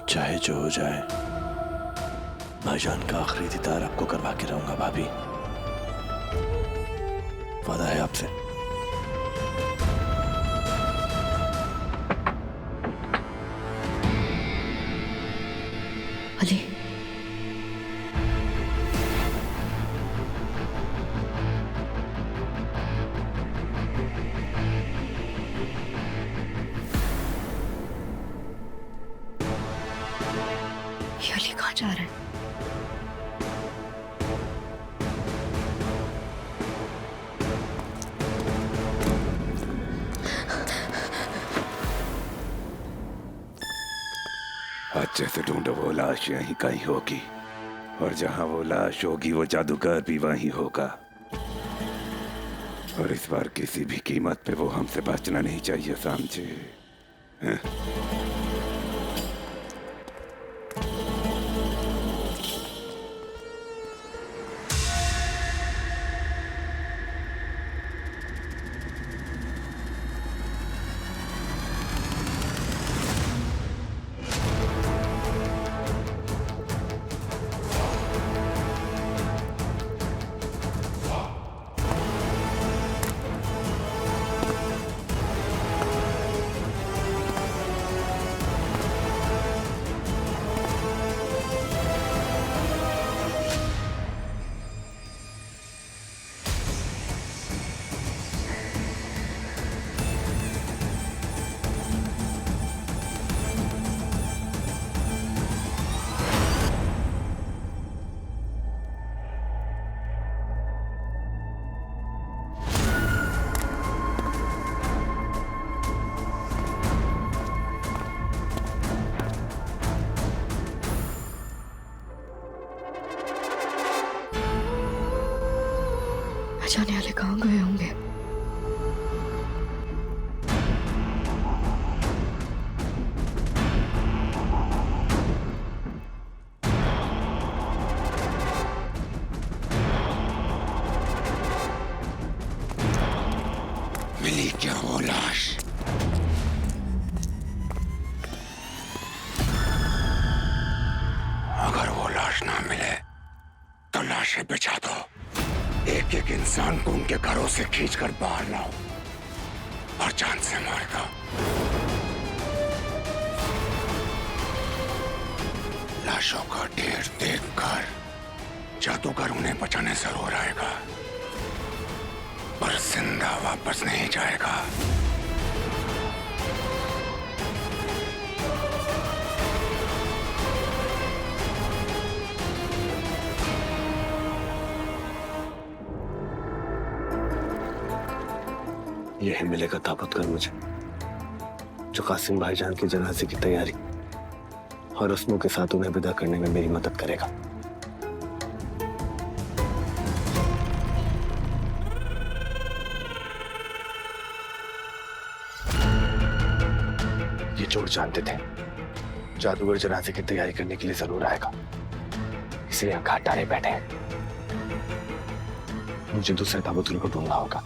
चाहे जो हो जाए, भाईजान का आखिरी दीदार आपको करवा के रहूंगा भाभी। वादा है आपसे। अली, ये अली कहाँ जा रहा है? अच्छे से ढूंढो, वो लाश यहीं कहीं होगी, और जहां वो लाश होगी वो जादूगर भी वहीं होगा। और इस बार किसी भी कीमत पे वो हमसे बचना नहीं चाहिए, समझे? हैं? जाने वाले कहाँ गए होंगे? मिली क्या वो लाश? अगर वो लाश ना मिले तो लाशें बिछा दो, एक एक इंसान को उनके घरों से खींचकर बाहर लाओ और जान से मार दो। लाशों का ढेर देखकर जादूगर उन्हें बचाने जरूर आएगा, पर जिंदा वापस नहीं जाएगा। यही मिलेगा ताबतकर मुझे, जो कासिम भाईजान के जनाजे की तैयारी और रस्मों के साथ उन्हें विदा करने में मेरी मदद करेगा। ये चोर जानते थे जादूगर जनाजे की तैयारी करने के लिए जरूर आएगा, इसलिए यहाँ घाट डाले बैठे हैं। मुझे दूसरे ताबूतुल को ढूंढना होगा।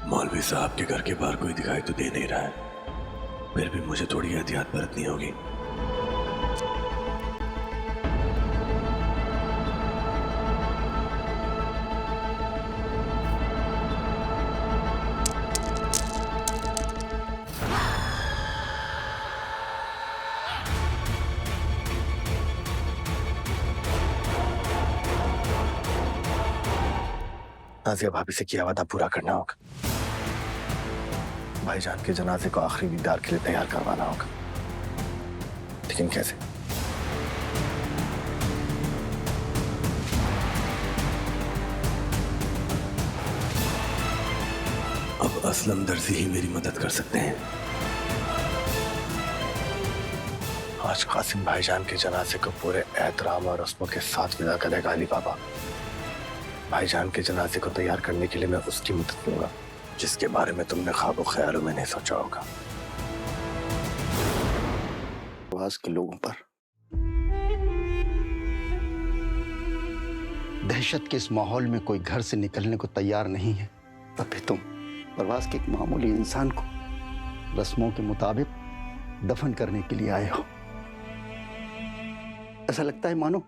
मौलवी साहब के घर के बाहर कोई दिखाई तो दे नहीं रहा है, फिर भी मुझे थोड़ी एहतियात बरतनी होगी। नाजिया भाभी से किया वादा पूरा करना होगा, भाईजान के जनाजे को आखिरी दीदार के लिए तैयार करवाना होगा, लेकिन कैसे? अब असलम दर्जी ही मेरी मदद कर सकते हैं। आज कासिम भाईजान के जनाजे को पूरे एहतराम और रस्मों के साथ विदा करेगा अली बाबा। भाईजान के जनाजे को तैयार करने के लिए मैं उसकी मदद लूंगा, जिसके बारे में तुमने ख्वाबों ख्यालों में नहीं सोचा होगा। आवाज के लोगों पर दहशत के इस माहौल में कोई घर से निकलने को तैयार नहीं है, तब भी तुम प्रवास के एक मामूली इंसान को रस्मों के मुताबिक दफन करने के लिए आए हो। ऐसा लगता है मानो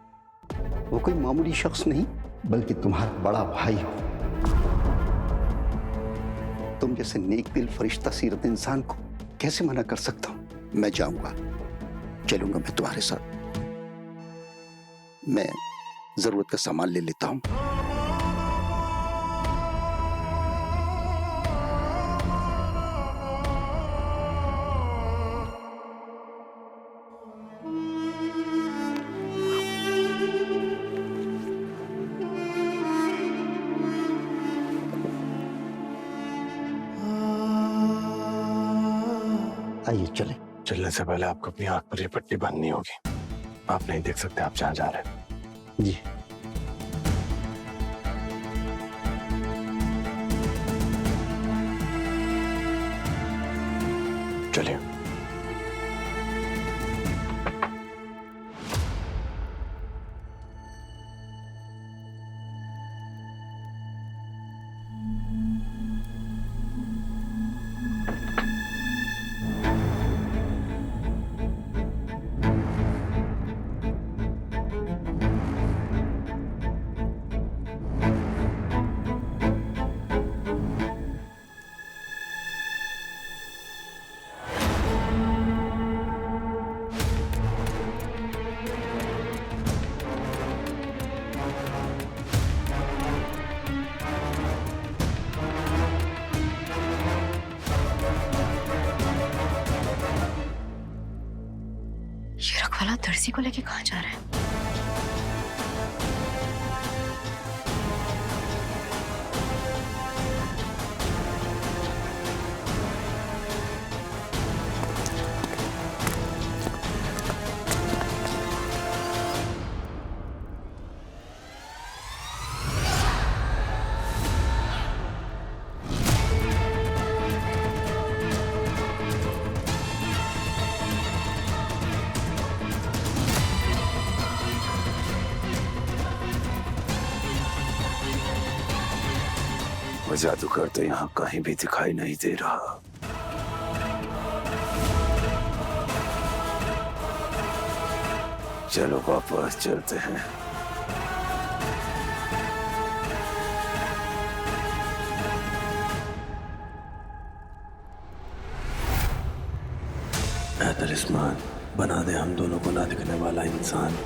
वो कोई मामूली शख्स नहीं बल्कि तुम्हारा बड़ा भाई हो। तुम जैसे नेक दिल फरिश्ता सीरत इंसान को कैसे मना कर सकता हूं? मैं जाऊंगा, चलूंगा मैं तुम्हारे साथ। मैं जरूरत का सामान ले लेता हूं। आइए चलें। चलने से पहले आपको अपनी आंख पर ये पट्टी बांधनी होगी। आप नहीं देख सकते आप जहां जा रहे हैं। जी। चलिए। ये रखवाला दर्जी को लेके कहाँ जा रहा है? वो जादूगर तो यहाँ कहीं भी दिखाई नहीं दे रहा। चलो वापस चलते हैं। ऐ तलिस्मान, बना दे हम दोनों को ना दिखने वाला इंसान।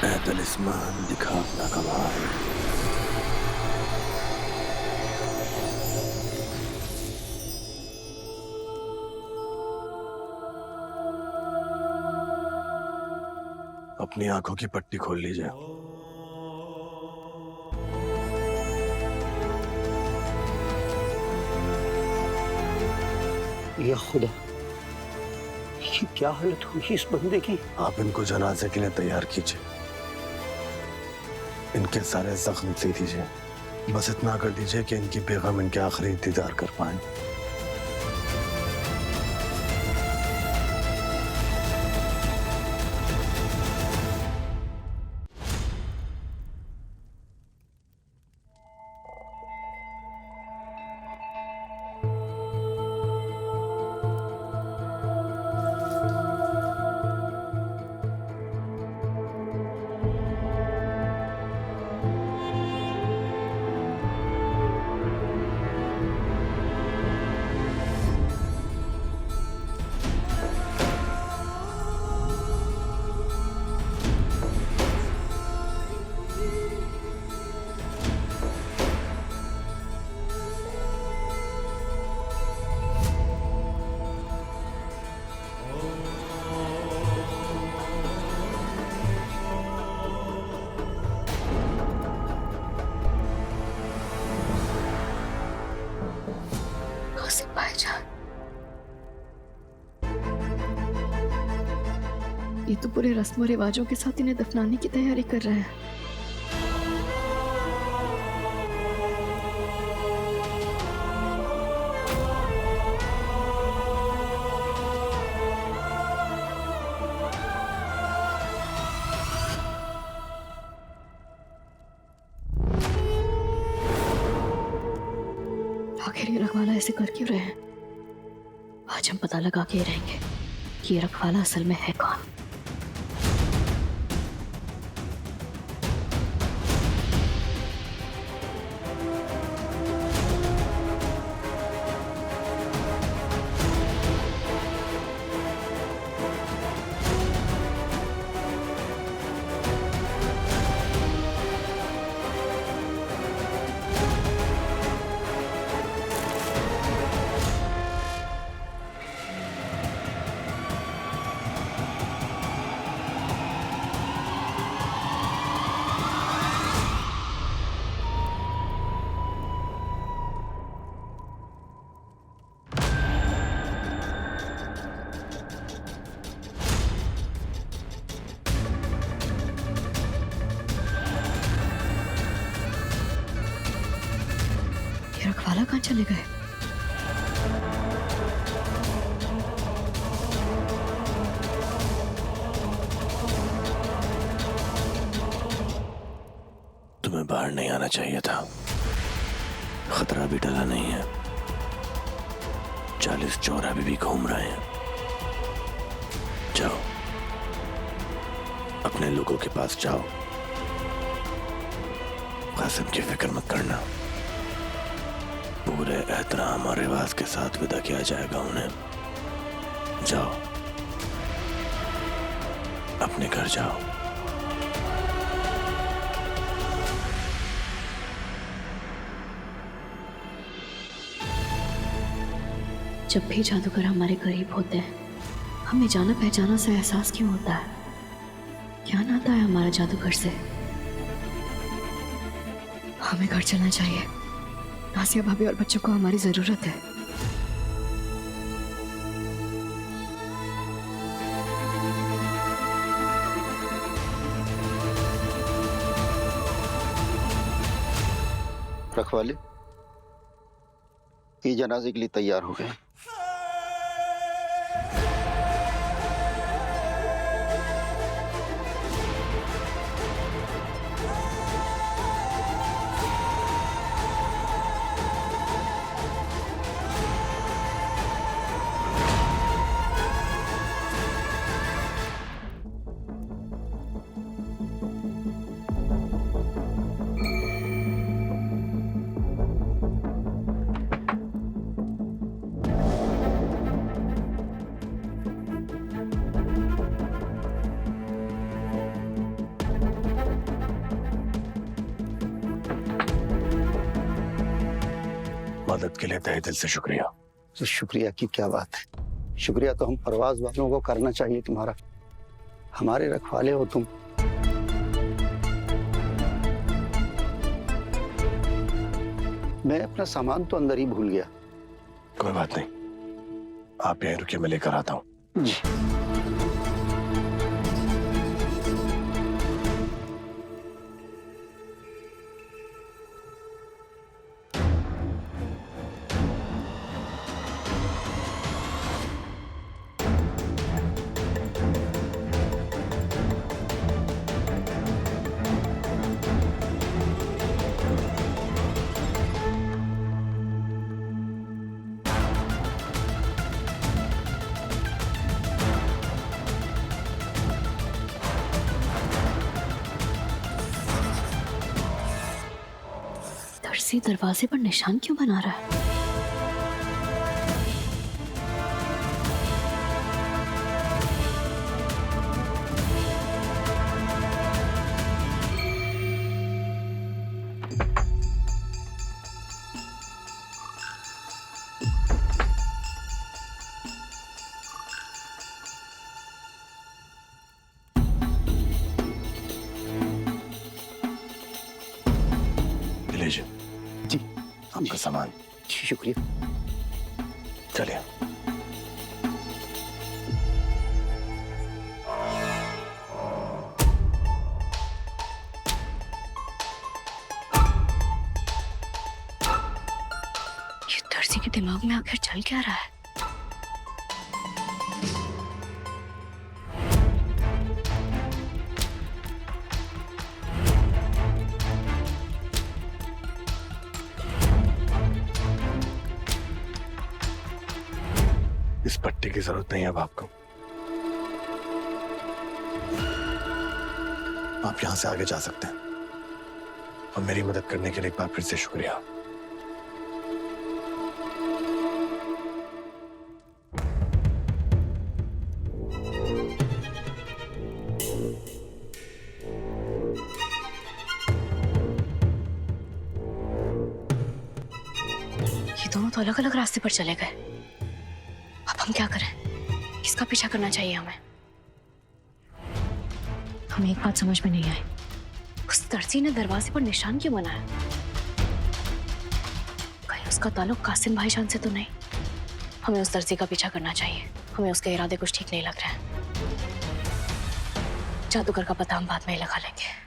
ऐ तलिस्मान, दिखा अपना कमाल। अपनी आंखों की पट्टी खोल लीजिए। या खुदा, ये क्या हालत हुई इस बंदे की? आप इनको जनाजे के लिए तैयार कीजिए, इनके सारे जख्म सी दीजिए। बस इतना कर दीजिए कि इनकी बेगम इनके आखिरी दीदार कर पाए। ये तो पूरे रस्मों रिवाजों के साथ इन्हें दफनाने की तैयारी कर रहे हैं। आखिर ये रखवाला ऐसे कर क्यों रहे हैं? आज हम पता लगा के रहेंगे कि ये रखवाला असल में है कौन। ये रखवाला कहाँ चले गए? तुम्हें बाहर नहीं आना चाहिए था। खतरा भी टला नहीं है। 40 चोर अभी भी घूम रहे हैं। जाओ, अपने लोगों के पास जाओ। कासिम की फिक्र मत करना। पूरे एहतराम और रिवाज के साथ विदा किया जाएगा उन्हें। जाओ, अपने घर जाओ। जब भी जादूगर हमारे करीब होते हैं, हमें जाना पहचाना सा एहसास क्यों होता है? क्या नाता है हमारा जादूगर से? हमें घर चलना चाहिए। नासिया भाभी और बच्चों को हमारी जरूरत है। रखवाले, ये जनाजे के लिए तैयार हो गए। मदद के लिए तहे दिल से शुक्रिया। तो शुक्रिया की क्या बात है? शुक्रिया तो हम परवाज वालों को करना चाहिए तुम्हारा। हमारे रखवाले हो तुम। मैं अपना सामान तो अंदर ही भूल गया। कोई बात नहीं, आप यहीं रुकिए, मैं लेकर आता हूँ। दर्जी दरवाजे पर निशान क्यों बना रहा है? लीजिए जी, आपका सामान। शुक्रिया। चलिए। दर्शी के दिमाग में आखिर चल क्या रहा है? इस पट्टी की जरूरत नहीं है अब आपको। आप यहां से आगे जा सकते हैं और मेरी मदद करने के लिए एक बार फिर से शुक्रिया। ये दोनों तो अलग अलग रास्ते पर चले गए। अब हम क्या करें? किसका पीछा करना चाहिए हमें? हमें एक बात समझ में नहीं आई, उस दर्जी ने दरवाजे पर निशान क्यों बनाया? कहीं उसका ताल्लुक कासिम भाईजान से तो नहीं? हमें उस दर्जी का पीछा करना चाहिए। हमें उसके इरादे कुछ ठीक नहीं लग रहे हैं। जादूगर का पता हम बाद में ही लगा लेंगे।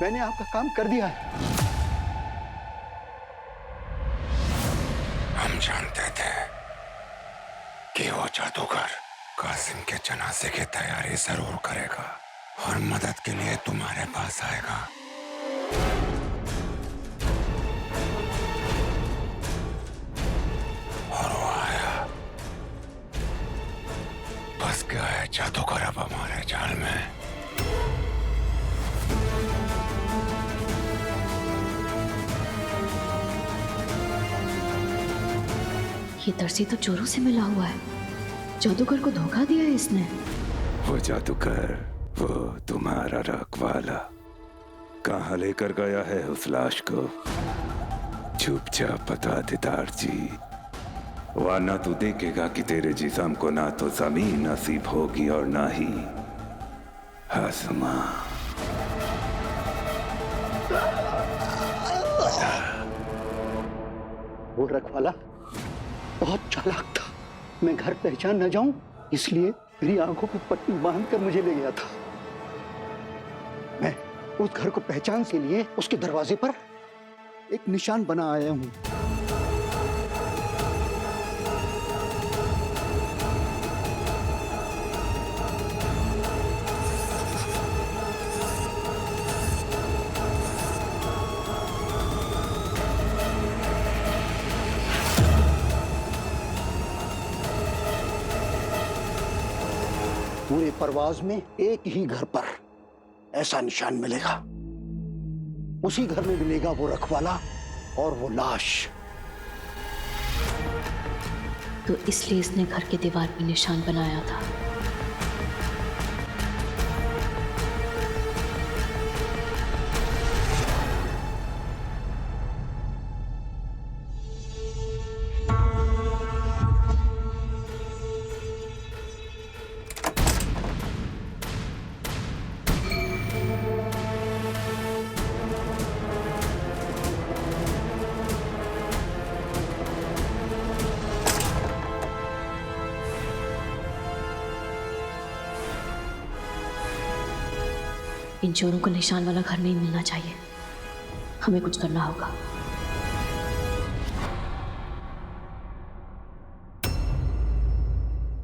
मैंने आपका काम कर दिया है। हम जानते थे कि वो जादूगर कासिम के जनाजे की तैयारी जरूर करेगा और मदद के लिए तुम्हारे पास आएगा। और वो आया। बस गया है जादूगर अब हमारे जाल में। ये दर्जी तो चोरों से मिला हुआ है। जादूगर को धोखा दिया है इसने। वो जादूगर, वो तुम्हारा रखवाला कहाँ लेकर गया है उस लाश को? चुपचाप बता दे दारजी, वरना तू देखेगा कि तेरे जिस्म को ना तो जमीन नसीब होगी और ना ही आसमां। वो रखवाला बहुत चालाक था। मैं घर पहचान न जाऊं इसलिए मेरी आंखों पर पट्टी बांधकर मुझे ले गया था। मैं उस घर को पहचान के लिए उसके दरवाजे पर एक निशान बना आया हूं। पूरे परवाज में एक ही घर पर ऐसा निशान मिलेगा। उसी घर में मिलेगा वो रखवाला और वो लाश। तो इसलिए इसने घर के दीवार पर निशान बनाया था। इन चोरों को निशान वाला घर नहीं मिलना चाहिए। हमें कुछ करना होगा।